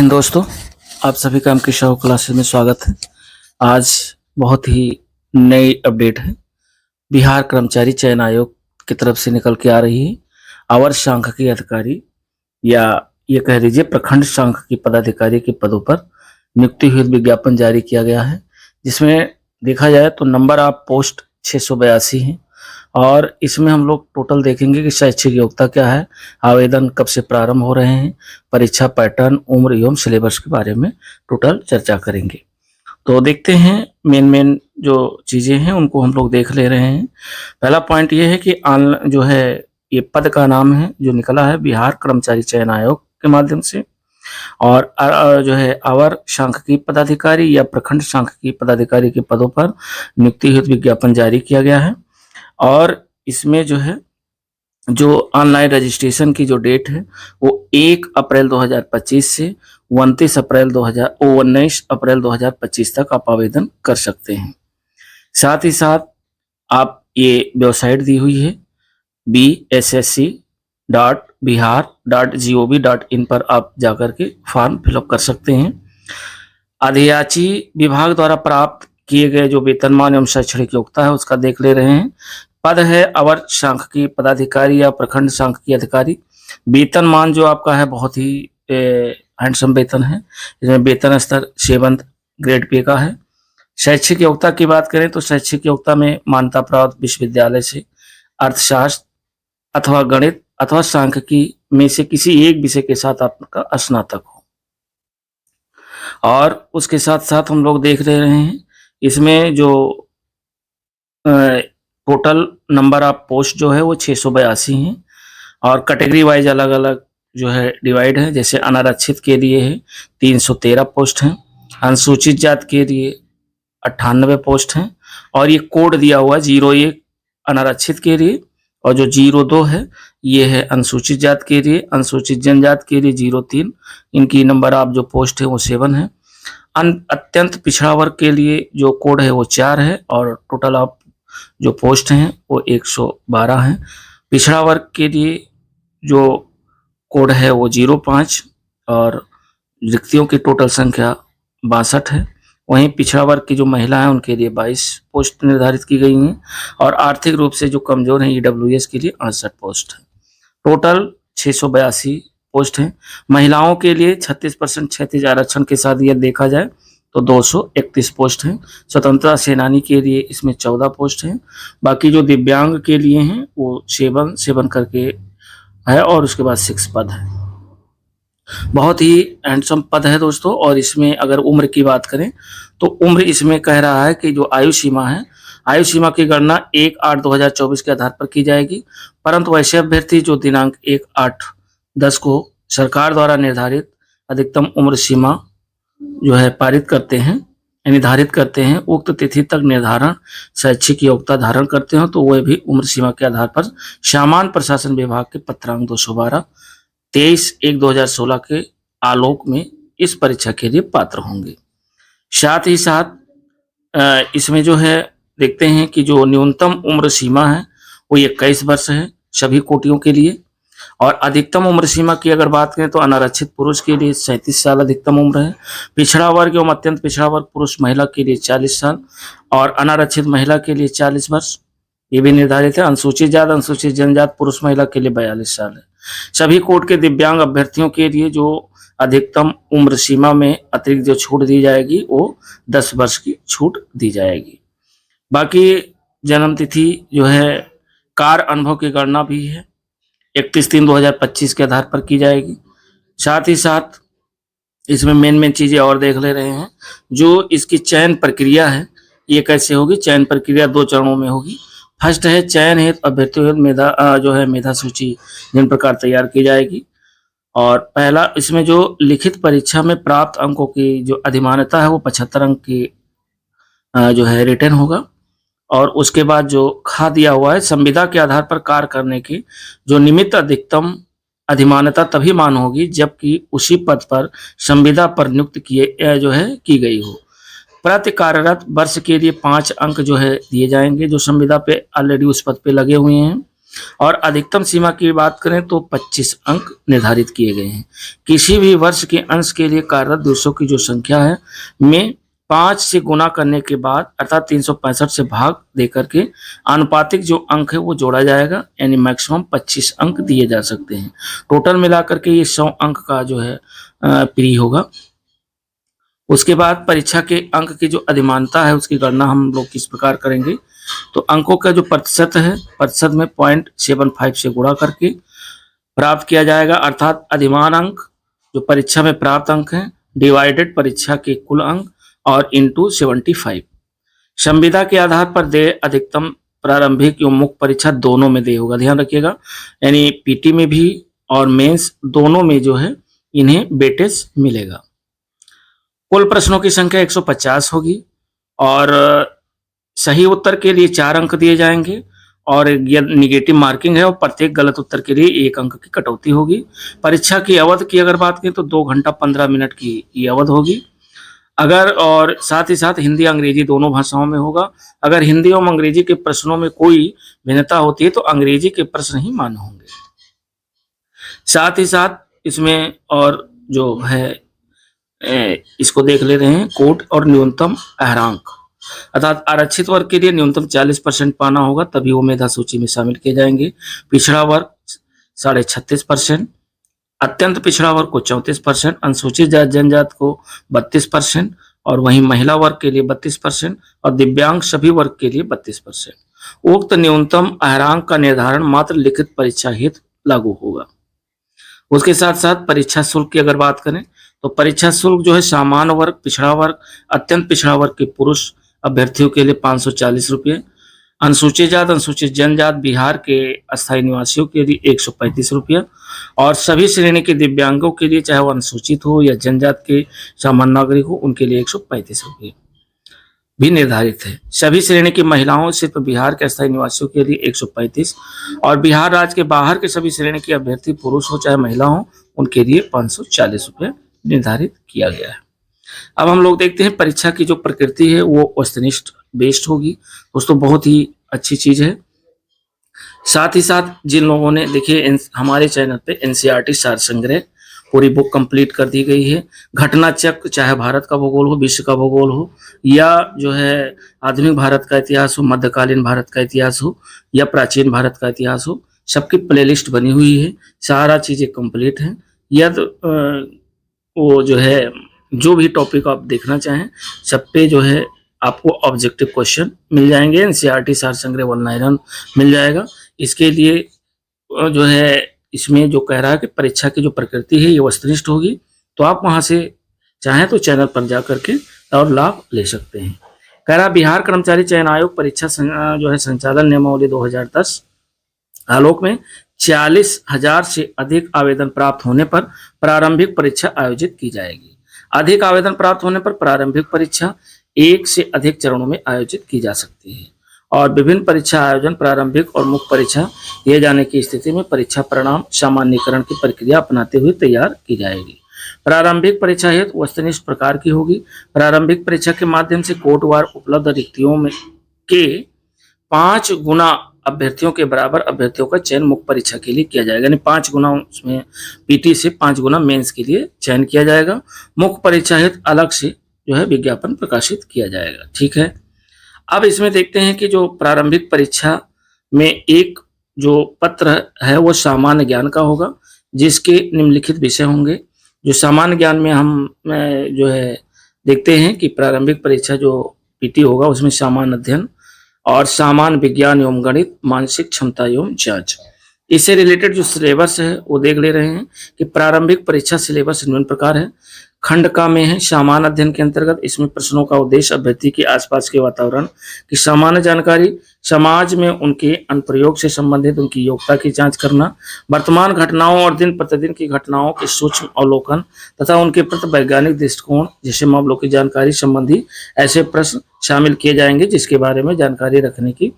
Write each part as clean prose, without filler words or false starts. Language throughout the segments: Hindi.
हिंद दोस्तों, आप सभी का एमके शाह क्लासेस में स्वागत है। आज बहुत ही नई अपडेट है। बिहार कर्मचारी चयन आयोग की तरफ से निकल के आ रही है। अवर सांख्यिकी अधिकारी या ये कह लीजिए प्रखंड सांख्यिकी पदाधिकारी के पदों पर नियुक्ति हेतु विज्ञापन जारी किया गया है, जिसमें देखा जाए तो नंबर ऑफ पोस्ट 682 है और इसमें हम लोग टोटल देखेंगे कि शैक्षिक योग्यता क्या है, आवेदन कब से प्रारंभ हो रहे हैं, परीक्षा पैटर्न, उम्र एवं सिलेबस के बारे में टोटल चर्चा करेंगे। तो देखते हैं मेन जो चीज़ें हैं उनको हम लोग देख ले रहे हैं। पहला पॉइंट ये है कि जो है ये पद का नाम है जो निकला है बिहार कर्मचारी चयन आयोग के माध्यम से, और जो है अवर सांख्यिकी पदाधिकारी या प्रखंड सांख्यिकी पदाधिकारी के पदों पर नियुक्ति हेतु विज्ञापन जारी किया गया है। और इसमें जो है जो ऑनलाइन रजिस्ट्रेशन की जो डेट है वो 1 अप्रैल 2025 से 19 अप्रैल 2025 तक आप आवेदन कर सकते हैं। साथ ही साथ आप ये वेबसाइट दी हुई है bssc.bihar.gov.in पर आप जाकर के फॉर्म फिलअप कर सकते हैं। अधियाची विभाग द्वारा प्राप्त किए गए जो वेतनमान एवं शैक्षणिक योग्यता है उसका देख ले रहे हैं। पद है अवर सांख्यिकी पदाधिकारी या प्रखंड सांख्यिकी अधिकारी। वेतनमान जो आपका है बहुत ही हैंडसम वेतन है। इसमें वेतन स्तर 7th ग्रेड पे का है। शैक्षिक योग्यता की बात करें तो शैक्षिक योग्यता में मान्यता प्राप्त विश्वविद्यालय से अर्थशास्त्र अथवा गणित अथवा सांख्यिकी में से किसी एक विषय के साथ आपका स्नातक हो। और उसके साथ साथ हम लोग देख रहे हैं इसमें जो टोटल नंबर ऑफ पोस्ट जो है वो 682 हैं और कैटेगरी वाइज अलग अलग जो है डिवाइड है। जैसे अनारक्षित के लिए है 313 पोस्ट हैं, अनुसूचित जाति के लिए 98 पोस्ट हैं और ये कोड दिया हुआ 01 अनारक्षित के लिए और जो 02 है ये है अनुसूचित जाति के लिए, अनुसूचित जनजाति के लिए 03। इनकी नंबर ऑफ जो पोस्ट है वो 7 है। अत्यंत पिछड़ा वर्ग के लिए जो कोड है वो 4 है और टोटल ऑफ जो पोस्ट हैं वो 112 हैं। पिछड़ा वर्ग के लिए जो कोड है वो 05 और रिक्तियों की टोटल संख्या 62 है। वहीं पिछड़ा वर्ग की जो महिला है उनके लिए 22 पोस्ट निर्धारित की गई हैं और आर्थिक रूप से जो कमजोर हैं ईडब्ल्यूएस के लिए 68 पोस्ट है। टोटल 682 पोस्ट हैं। महिलाओं के लिए 36% क्षैतिज आरक्षण के साथ यह देखा जाए तो 231 पोस्ट हैं। स्वतंत्रता सेनानी के लिए इसमें 14 पोस्ट हैं। बाकी जो दिव्यांग के लिए हैं वो 7 करके है और उसके बाद 6 पद है। बहुत ही हैंडसम पद है दोस्तों। और इसमें अगर उम्र की बात करें तो उम्र इसमें कह रहा है कि जो आयु सीमा है, आयु सीमा की गणना 1/8/2024 के आधार पर की जाएगी, परंतु वैसे अभ्यर्थी जो दिनांक 1/8/10 को सरकार द्वारा निर्धारित अधिकतम उम्र सीमा जो है निर्धारित करते हैं उक्त तिथि तक निर्धारण शैक्षिक योग्यता धारण करते हो तो वह भी उम्र सीमा के आधार पर सामान्य प्रशासन विभाग के पत्रांक 212 23/1/2016 के आलोक में इस परीक्षा के लिए पात्र होंगे। साथ ही साथ इसमें जो है देखते हैं कि जो न्यूनतम उम्र सीमा है वो 21 वर्ष है सभी कोटियों के लिए। और अधिकतम उम्र सीमा की अगर बात करें तो अनारक्षित पुरुष के लिए 37 साल अधिकतम उम्र है। पिछड़ा वर्ग एवं अत्यंत पिछड़ा वर्ग पुरुष महिला के लिए 40 साल और अनारक्षित महिला के लिए 40 वर्ष ये भी निर्धारित है। अनुसूचित जाति अनुसूचित जनजाति पुरुष महिला के लिए 42 साल है। सभी कोट के दिव्यांग अभ्यर्थियों के लिए जो अधिकतम उम्र सीमा में अतिरिक्त जो छूट दी जाएगी वो 10 वर्ष की छूट दी जाएगी। बाकी जन्म तिथि जो है कार्य अनुभव की गणना भी है 31/3/2025 के आधार पर की जाएगी। साथ ही साथ इसमें मेन चीजें और देख ले रहे हैं। जो इसकी चयन प्रक्रिया है ये कैसे होगी। चयन प्रक्रिया 2 चरणों में होगी। फर्स्ट है चयन हेतु अभ्यर्थियों जो है मेधा सूची जिन प्रकार तैयार की जाएगी और पहला इसमें जो लिखित परीक्षा में प्राप्त अंकों की जो अधिमान्यता है वो 75 अंक की जो है रिटर्न होगा। और उसके बाद जो खा दिया हुआ है संविदा के आधार पर कार्य करने की जो निमित्त अधिकतम अधिमान्यता तभी मान होगी जबकि उसी पद पर संविदा पर नियुक्त की गई हो। प्रति कार्यरत वर्ष के लिए 5 अंक जो है दिए जाएंगे जो संविदा पे ऑलरेडी उस पद पे लगे हुए हैं। और अधिकतम सीमा की बात करें तो 25 अंक निर्धारित किए गए हैं। किसी भी वर्ष के अंश के लिए कार्यरत दिवसों की जो संख्या है में 5 से गुना करने के बाद अर्थात 365 से भाग दे करके आनुपातिक जो अंक है वो जोड़ा जाएगा, यानी मैक्सिमम 25 अंक दिए जा सकते हैं। टोटल मिलाकर के ये 100 अंक का जो है प्री होगा। उसके बाद परीक्षा के अंक की जो अधिमानता है उसकी गणना हम लोग किस प्रकार करेंगे, तो अंकों का जो प्रतिशत है, प्रतिशत में 0.75 से गुणा करके प्राप्त किया जाएगा, अर्थात अधिमान अंक जो परीक्षा में प्राप्त अंक हैं डिवाइडेड परीक्षा के कुल अंक और इंटू 75। संविदा के आधार पर दे अधिकतम प्रारंभिक एवं मुख्य परीक्षा दोनों में दे होगा, ध्यान रखिएगा, यानी पीटी में भी और मेंस दोनों में जो है इन्हें वेटेज मिलेगा। कुल प्रश्नों की संख्या 150 होगी और सही उत्तर के लिए 4 अंक दिए जाएंगे और यह निगेटिव मार्किंग है और प्रत्येक गलत उत्तर के लिए 1 अंक की कटौती होगी। परीक्षा की अवधि की अगर बात करें तो 2 घंटा 15 मिनट की ये अवधि होगी। अगर और साथ ही साथ हिंदी अंग्रेजी दोनों भाषाओं में होगा। अगर हिंदी एवं अंग्रेजी के प्रश्नों में कोई भिन्नता होती है तो अंग्रेजी के प्रश्न ही मान्य होंगे। साथ ही साथ इसमें और जो है इसको देख ले रहे हैं कोट और न्यूनतम अहरांक, अर्थात आरक्षित वर्ग के लिए न्यूनतम 40% पाना होगा तभी वो मेधा सूची में शामिल किए जाएंगे। पिछड़ा वर्ग 36.5%, अत्यंत पिछड़ा वर्ग को 34%, अनुसूचित जाति जनजाति को 32% और वहीं महिला वर्ग के लिए 32% और दिव्यांग सभी वर्ग के लिए 32%। उक्त न्यूनतम अहरांक का निर्धारण मात्र लिखित परीक्षा हेतु लागू होगा। उसके साथ साथ परीक्षा शुल्क की अगर बात करें तो परीक्षा शुल्क जो है सामान्य वर्ग, पिछड़ा वर्ग, अत्यंत पिछड़ा वर्ग के पुरुष अभ्यर्थियों के लिए 540 रुपये, अनुसूचित जाति अनुसूचित जनजाति बिहार के अस्थायी निवासियों के लिए 135 रुपया और सभी श्रेणी के दिव्यांगों के लिए चाहे वो अनुसूचित हो या जनजाति के सामान्य नागरिक हो उनके लिए 135 रुपये भी निर्धारित है। सभी श्रेणी की महिलाओं सिर्फ बिहार के अस्थायी निवासियों के लिए 135 और बिहार राज्य के बाहर के सभी श्रेणी के अभ्यर्थी पुरुष हो चाहे महिला हो उनके लिए 540 रुपये निर्धारित किया गया है। अब हम लोग देखते हैं परीक्षा की जो प्रकृति है वो वस्तुनिष्ठ बेस्ड होगी। दोस्तों बहुत ही अच्छी चीज है। साथ ही साथ जिन लोगों ने देखिए हमारे चैनल पे एनसीईआरटी सार संग्रह पूरी बुक कंप्लीट कर दी गई है। घटना चक्र चाहे भारत का भूगोल हो, विश्व का भूगोल हो या जो है आधुनिक भारत का इतिहास हो, मध्यकालीन भारत का इतिहास हो या प्राचीन भारत का इतिहास हो, सबकी प्लेलिस्ट बनी हुई है, सारा चीजें कंप्लीट है। यदि वो जो है जो भी टॉपिक आप देखना चाहें सब पे जो है आपको ऑब्जेक्टिव क्वेश्चन मिल जाएंगे। एनसीईआरटी सार संग्रह 191 मिल जाएगा। इसके लिए जो है इसमें जो कह रहा है कि परीक्षा की जो प्रकृति है ये वस्तुनिष्ठ होगी, तो आप वहां से चाहें तो चैनल पर जा करके और लाभ ले सकते हैं। कह रहा बिहार कर्मचारी चयन आयोग परीक्षा जो है संचालन नियमावली 2010 आलोक में 40,000 से अधिक आवेदन प्राप्त होने पर प्रारंभिक परीक्षा आयोजित की जाएगी। अधिक आवेदन प्राप्त होने पर प्रारंभिक परीक्षा 1 से अधिक चरणों में आयोजित की जा सकती है और विभिन्न परीक्षा आयोजन प्रारंभिक और मुख्य परीक्षा दिए जाने की स्थिति में परीक्षा परिणाम सामान्यीकरण की प्रक्रिया अपनाते हुए तैयार की जाएगी। प्रारंभिक परीक्षा हेतु वस्तुनिष्ठ प्रकार की होगी। प्रारंभिक परीक्षा के माध्यम से कोटवार उपलब्ध रिक्तियों में के 5 गुना अभ्यर्थियों के बराबर अभ्यर्थियों का चयन मुख्य परीक्षा के लिए किया जाएगा, यानी 5 गुना उसमें पीटी से 5 गुना मेंस के लिए चयन किया जाएगा। मुख्य परीक्षा हेतु अलग से जो है विज्ञापन प्रकाशित किया जाएगा। ठीक है, अब इसमें देखते हैं कि जो प्रारंभिक परीक्षा में एक जो पत्र है वो सामान्य ज्ञान का होगा जिसके निम्नलिखित विषय होंगे। जो सामान्य ज्ञान में हम जो है देखते हैं कि प्रारंभिक परीक्षा जो पीटी होगा उसमें सामान्य अध्ययन और सामान्य विज्ञान एवं गणित, मानसिक क्षमता एवं जांच, इससे रिलेटेड जो सिलेबस है वो देख ले रहे हैं कि प्रारंभिक परीक्षा सिलेबस निम्न प्रकार है। खंड का में है सामान्य अध्ययन के अंतर्गत इसमें प्रश्नों का उद्देश्य अभ्यर्थी के आसपास के वातावरण की सामान्य जानकारी, समाज में उनके अनुप्रयोग से संबंधित उनकी योग्यता की जांच करना, वर्तमान घटनाओं और दिन प्रतिदिन की घटनाओं के सूक्ष्म अवलोकन तथा उनके प्रति वैज्ञानिक दृष्टिकोण जैसे मामलों की जानकारी संबंधी ऐसे प्रश्न शामिल किए जाएंगे जिसके बारे में जानकारी रखने की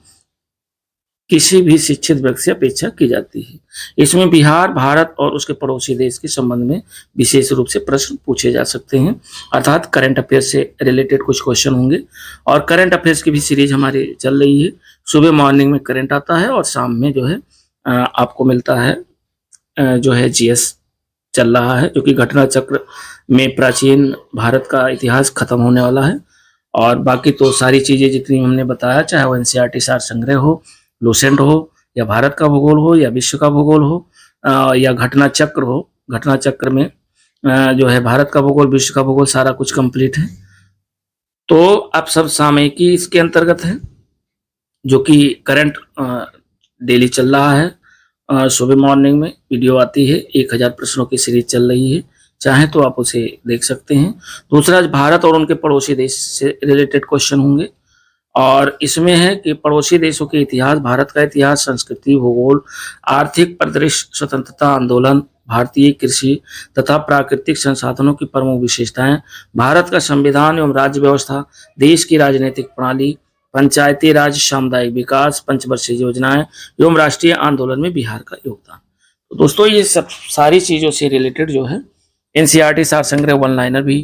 किसी भी शिक्षित व्यक्ति से अपेक्षा की जाती है। इसमें बिहार, भारत और उसके पड़ोसी देश के संबंध में विशेष रूप से प्रश्न पूछे जा सकते हैं, अर्थात करंट अफेयर से रिलेटेड कुछ क्वेश्चन होंगे। और करंट अफेयर्स की भी सीरीज हमारी चल रही है। सुबह मॉर्निंग में करंट आता है और शाम में जो है आपको मिलता है जो है जीएस चल रहा है, जो कि घटना चक्र में प्राचीन भारत का इतिहास खत्म होने वाला है। और बाकी तो सारी चीज़ें जितनी हमने बताया, चाहे वो एनसीईआरटी सार संग्रह हो, लूसेंट हो, या भारत का भूगोल हो, या विश्व का भूगोल हो, या घटना चक्र हो, घटना चक्र में जो है भारत का भूगोल, विश्व का भूगोल, सारा कुछ कंप्लीट है। तो आप सब सामयिकी इसके अंतर्गत है, जो कि करंट डेली चल रहा है। सुबह मॉर्निंग में वीडियो आती है, 1000 प्रश्नों की सीरीज चल रही है, चाहे तो आप उसे देख सकते हैं। दूसरा, भारत और उनके पड़ोसी देश से रिलेटेड क्वेश्चन होंगे, और इसमें है कि पड़ोसी देशों के इतिहास, भारत का इतिहास, संस्कृति, भूगोल, आर्थिक परिदृश्य, स्वतंत्रता आंदोलन, भारतीय कृषि तथा प्राकृतिक संसाधनों की प्रमुख विशेषताएं, भारत का संविधान एवं राज्य व्यवस्था, देश की राजनीतिक प्रणाली, पंचायती राज, सामुदायिक विकास, पंचवर्षीय योजनाएं एवं राष्ट्रीय आंदोलन में बिहार का योगदान। तो दोस्तों, ये सब सारी चीजों से रिलेटेड जो है एनसीईआरटी सार संग्रह वन लाइनर भी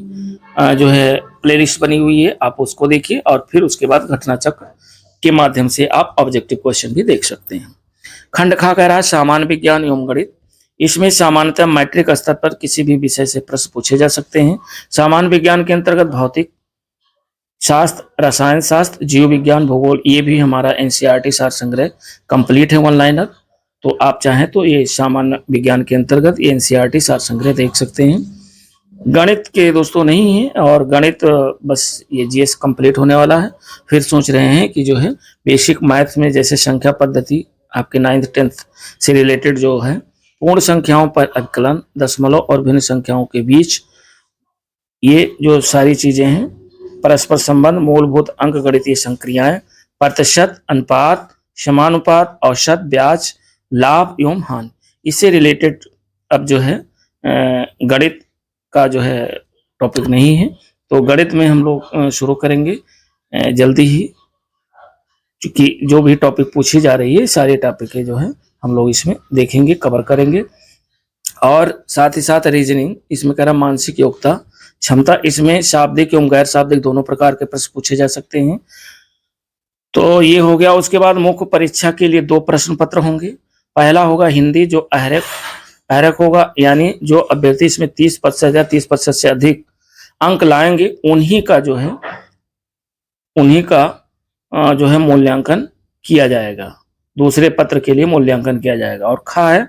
जो है प्लेलिस्ट बनी हुई है, आप उसको देखिए, और फिर उसके बाद घटना चक्र के माध्यम से आप ऑब्जेक्टिव क्वेश्चन भी देख सकते हैं। खंड खा कह रहा है सामान्य विज्ञान एवं गणित। इसमें सामान्यतः मैट्रिक स्तर पर किसी भी विषय से प्रश्न पूछे जा सकते हैं। सामान्य विज्ञान के अंतर्गत भौतिक शास्त्र, रसायन शास्त्र, जीव विज्ञान, भूगोल, ये भी हमारा एनसीईआरटी सार संग्रह कंप्लीट है वन लाइनर। तो आप चाहें तो ये सामान्य विज्ञान के अंतर्गत ये एनसीईआरटी सार संग्रह देख सकते हैं। गणित के दोस्तों नहीं है, और गणित बस ये जीएस कंप्लीट होने वाला है। फिर सोच रहे हैं कि जो है बेसिक मैथ्स में जैसे संख्या पद्धति आपके 9th 10th से रिलेटेड जो है, पूर्ण संख्याओं पर अवकलन, दशमलव और भिन्न संख्याओं के बीच, ये जो सारी चीजें हैं, परस्पर संबंध, मूलभूत अंक गणितीय संक्रियाएं, प्रतिशत, अनुपात, समानुपात, औसत, ब्याज, लाभ एवं हानि, इससे रिलेटेड अब जो है गणित का जो है टॉपिक नहीं है। तो गणित में हम लोग शुरू करेंगे जल्दी ही, क्योंकि जो भी टॉपिक पूछी जा रही है सारे टॉपिक जो है हम लोग इसमें देखेंगे, कवर करेंगे। और साथ ही साथ रीजनिंग, इसमें कह रहा मानसिक योग्यता क्षमता, इसमें शाब्दिक एवं गैर शाब्दिक दोनों प्रकार के प्रश्न पूछे जा सकते हैं। तो ये हो गया। उसके बाद मुख्य परीक्षा के लिए 2 प्रश्न पत्र होंगे। पहला होगा हिंदी, जो अहरक होगा, यानी जो अभ्यर्थी इसमें 30% या 30% से अधिक अंक लाएंगे, उन्हीं का जो है मूल्यांकन किया जाएगा, दूसरे पत्र के लिए मूल्यांकन किया जाएगा। और खा है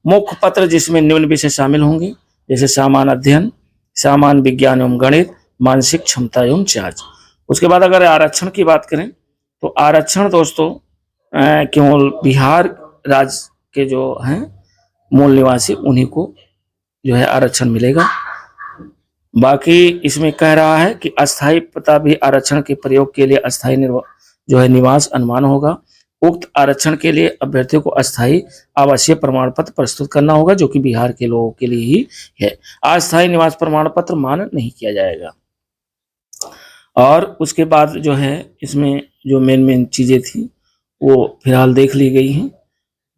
मुख्य पत्र, जिसमें निम्न विषय शामिल होंगे, जैसे सामान्य अध्ययन, सामान्य विज्ञान एवं गणित, मानसिक क्षमता एवं चार्ज। उसके बाद अगर आरक्षण की बात करें, तो आरक्षण दोस्तों केवल बिहार राज्य के जो हैं मूल निवासी, उन्हीं को जो है आरक्षण मिलेगा। बाकी इसमें कह रहा है कि अस्थायी पता भी आरक्षण के प्रयोग के लिए अस्थायी जो है निवास अनुमान होगा। उक्त आरक्षण के लिए अभ्यर्थियों को अस्थायी आवासीय प्रमाण पत्र प्रस्तुत करना होगा, जो कि बिहार के लोगों के लिए ही है। अस्थायी निवास प्रमाण पत्र मान्य नहीं किया जाएगा। और उसके बाद जो है इसमें जो मेन चीजें थी वो फिलहाल देख ली गई हैं।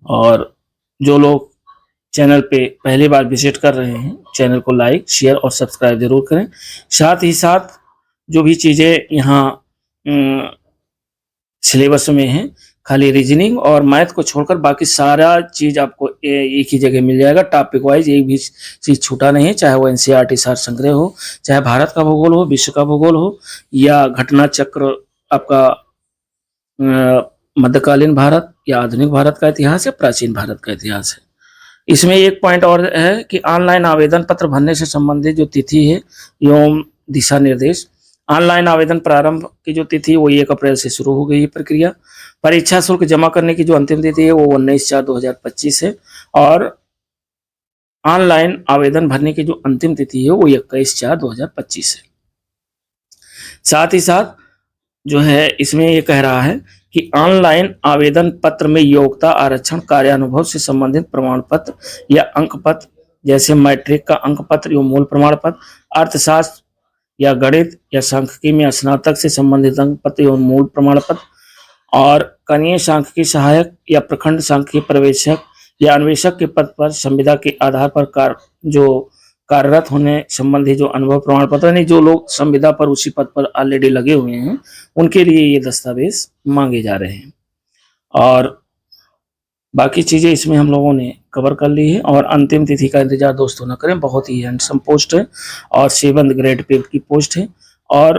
और जो लोग चैनल पे पहली बार विजिट कर रहे हैं, चैनल को लाइक, शेयर और सब्सक्राइब जरूर करें। साथ ही साथ जो भी चीजें यहाँ सिलेबस में है, खाली रीजनिंग और मैथ को छोड़कर बाकी सारा चीज आपको एक ही जगह मिल जाएगा, टॉपिक वाइज एक भी चीज छूटा नहीं है। चाहे वो एनसीईआरटी सार संग्रह हो, चाहे भारत का भूगोल हो, विश्व का भूगोल हो, या घटना चक्र आपका मध्यकालीन भारत या आधुनिक भारत का इतिहास या प्राचीन भारत का इतिहास है। इसमें एक पॉइंट और है कि ऑनलाइन आवेदन पत्र भरने से संबंधित जो तिथि है एवं दिशा निर्देश, ऑनलाइन आवेदन प्रारंभ की जो तिथि वो 1 अप्रैल से शुरू हो गई है प्रक्रिया। परीक्षा शुल्क जमा करने की जो अंतिम तिथि है वो 19/4/2025 है, और ऑनलाइन आवेदन भरने की जो अंतिम तिथि है वो 21/4/2025 है। साथ ही सात जो है इसमें ये कह रहा है कि ऑनलाइन आवेदन पत्र में योग्यता, आरक्षण, कार्यानुभव से संबंधित प्रमाण पत्र या अंक पत्र, जैसे मैट्रिक का अंक पत्र एवं मूल प्रमाण पत्र, अर्थशास्त्र या गणित या सांख्यिकी में स्नातक से संबंधित अंक पत्र एवं मूल प्रमाण पत्र, और कनीय सांख्यिकी सहायक या प्रखंड सांख्यिकी पर्यवेक्षक या अन्वेषक के पद पर संविदा के आधार पर कार्यरत होने संबंधी जो अनुभव प्रमाण पत्र, यानी जो लोग संविदा पर उसी पद पर ऑलरेडी लगे हुए हैं, उनके लिए ये दस्तावेज मांगे जा रहे हैं। और बाकी चीज़ें इसमें हम लोगों ने कवर कर ली है। और अंतिम तिथि का इंतजार दोस्तों न करें, बहुत ही हैंडसम पोस्ट है और 7th ग्रेड पे की पोस्ट है और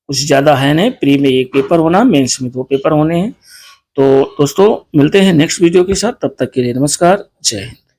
कुछ ज़्यादा है नहीं। प्री में एक पेपर होना, मेंस में 2 पेपर होने हैं। तो दोस्तों मिलते हैं नेक्स्ट वीडियो के साथ, तब तक के लिए नमस्कार, जय हिंद।